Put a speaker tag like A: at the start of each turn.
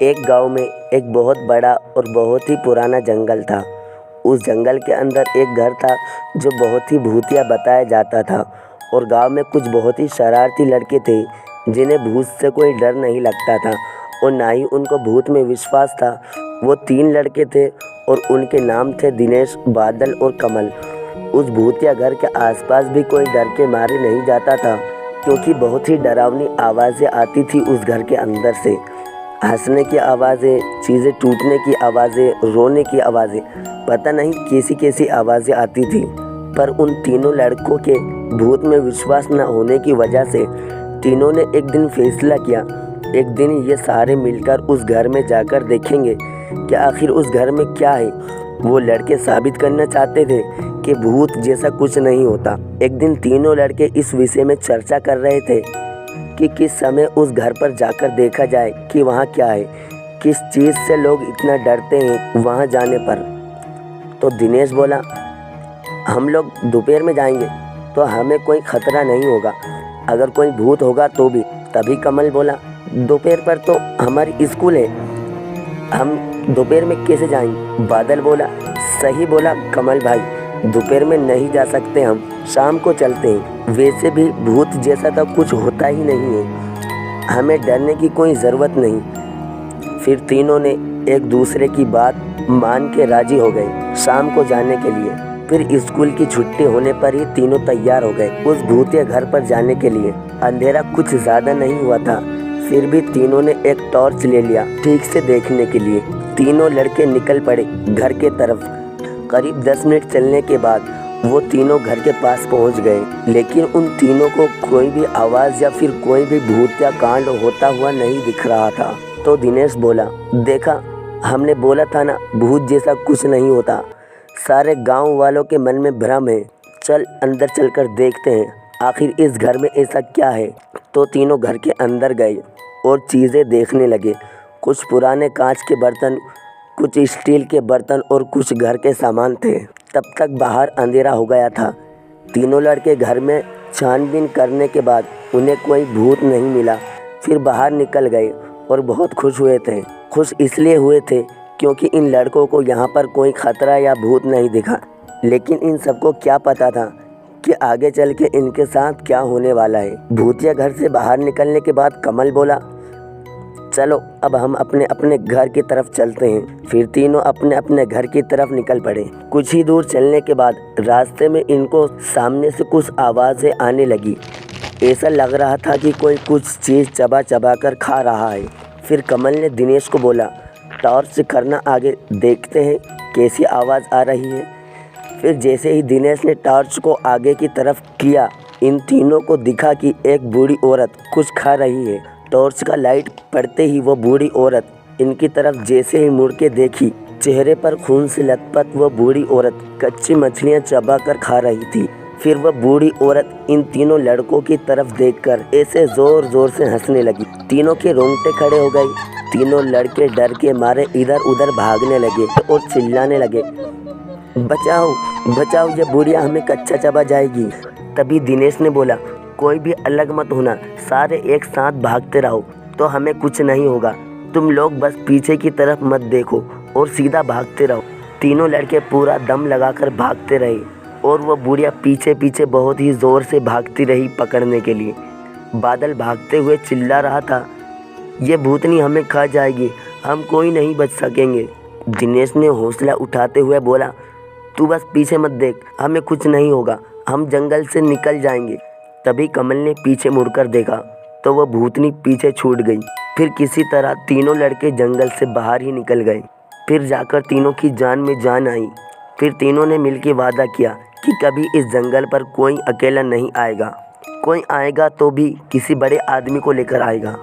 A: एक गांव में एक बहुत बड़ा और बहुत ही पुराना जंगल था। उस जंगल के अंदर एक घर था जो बहुत ही भूतिया बताया जाता था। और गांव में कुछ बहुत ही शरारती लड़के थे जिन्हें भूत से कोई डर नहीं लगता था और ना ही उनको भूत में विश्वास था। वो 3 लड़के थे और उनके नाम थे दिनेश, बादल और कमल। उस भूतिया घर के आसपास भी कोई डर के मारे नहीं जाता था क्योंकि बहुत ही डरावनी आवाज़ें आती थी उस घर के अंदर से। हंसने की आवाज़ें, चीज़ें टूटने की आवाज़ें, रोने की आवाज़ें, पता नहीं कैसी कैसी आवाज़ें आती थी। पर उन तीनों लड़कों के भूत में विश्वास न होने की वजह से तीनों ने एक दिन फैसला किया, एक दिन ये सारे मिलकर उस घर में जाकर देखेंगे कि आखिर उस घर में क्या है। वो लड़के साबित करना चाहते थे कि भूत जैसा कुछ नहीं होता। एक दिन तीनों लड़के इस विषय में चर्चा कर रहे थे कि किस समय उस घर पर जाकर देखा जाए कि वहाँ क्या है, किस चीज़ से लोग इतना डरते हैं वहाँ जाने पर। तो दिनेश बोला, हम लोग दोपहर में जाएंगे तो हमें कोई खतरा नहीं होगा, अगर कोई भूत होगा तो भी। तभी कमल बोला, दोपहर पर तो हमारी स्कूल है, हम दोपहर में कैसे जाएंगे। बादल बोला, सही बोला कमल भाई, दोपहर में नहीं जा सकते, हम शाम को चलते हैं। वैसे भी भूत जैसा तो कुछ होता ही नहीं है, हमें डरने की कोई ज़रूरत नहीं। फिर तीनों ने एक दूसरे की बात मान के राजी हो गए शाम को जाने के लिए। फिर स्कूल की छुट्टी होने पर ही तीनों तैयार हो गए उस भूतिया घर पर जाने के लिए। अंधेरा कुछ ज़्यादा नहीं हुआ था, फिर भी तीनों ने एक टॉर्च ले लिया ठीक से देखने के लिए। तीनों लड़के निकल पड़े घर के तरफ। करीब 10 मिनट चलने के बाद वो तीनों घर के पास पहुंच गए, लेकिन उन तीनों को कोई भी आवाज़ या फिर कोई भी भूतिया कांड होता हुआ नहीं दिख रहा था। तो दिनेश बोला, देखा, हमने बोला था ना, भूत जैसा कुछ नहीं होता। सारे गांव वालों के मन में भ्रम है, चल अंदर चलकर देखते हैं आखिर इस घर में ऐसा क्या है। तो तीनों घर के अंदर गए और चीज़ें देखने लगे। कुछ पुराने कांच के बर्तन, कुछ स्टील के बर्तन और कुछ घर के सामान थे। तब तक बाहर अंधेरा हो गया था। तीनों लड़के घर में छानबीन करने के बाद उन्हें कोई भूत नहीं मिला। फिर बाहर निकल गए और बहुत खुश हुए थे। खुश इसलिए हुए थे क्योंकि इन लड़कों को यहाँ पर कोई खतरा या भूत नहीं दिखा। लेकिन इन सबको क्या पता था कि आगे चल के इनके साथ क्या होने वाला है। भूतिया घर से बाहर निकलने के बाद कमल बोला, चलो अब हम अपने अपने घर की तरफ चलते हैं। फिर तीनों अपने अपने घर की तरफ निकल पड़े। कुछ ही दूर चलने के बाद रास्ते में इनको सामने से कुछ आवाज़ें आने लगी। ऐसा लग रहा था कि कोई कुछ चीज़ चबा चबा कर खा रहा है। फिर कमल ने दिनेश को बोला, टॉर्च करना, आगे देखते हैं कैसी आवाज़ आ रही है। फिर जैसे ही दिनेश ने टॉर्च को आगे की तरफ किया, इन तीनों को दिखा कि एक बूढ़ी औरत कुछ खा रही है। टॉर्च का लाइट पड़ते ही वो बूढ़ी औरत इनकी तरफ जैसे ही मुड़ के देखी, चेहरे पर खून से लथपथ वो बूढ़ी औरत कच्ची मछलियाँ चबा कर खा रही थी। फिर वह बूढ़ी औरत इन तीनों लड़कों की तरफ देखकर ऐसे ज़ोर ज़ोर से हंसने लगी। तीनों के रोंगटे खड़े हो गए। तीनों लड़के डर के मारे इधर उधर भागने लगे और चिल्लाने लगे, बचाओ बचाओ, ये बुढ़िया हमें कच्चा चबा जाएगी। तभी दिनेश ने बोला, कोई भी अलग मत होना, सारे एक साथ भागते रहो तो हमें कुछ नहीं होगा। तुम लोग बस पीछे की तरफ मत देखो और सीधा भागते रहो। तीनों लड़के पूरा दम लगाकर भागते रहे और वो बुढ़िया पीछे पीछे बहुत ही ज़ोर से भागती रही पकड़ने के लिए। बादल भागते हुए चिल्ला रहा था, ये भूतनी हमें खा जाएगी, हम कोई नहीं बच सकेंगे। दिनेश ने हौसला उठाते हुए बोला, तू बस पीछे मत देख, हमें कुछ नहीं होगा, हम जंगल से निकल जाएंगे। तभी कमल ने पीछे मुड़कर देखा तो वह भूतनी पीछे छूट गई। फिर किसी तरह तीनों लड़के जंगल से बाहर ही निकल गए। फिर जाकर तीनों की जान में जान आई। फिर तीनों ने मिलकर वादा किया कि कभी इस जंगल पर कोई अकेला नहीं आएगा, कोई आएगा तो भी किसी बड़े आदमी को लेकर आएगा।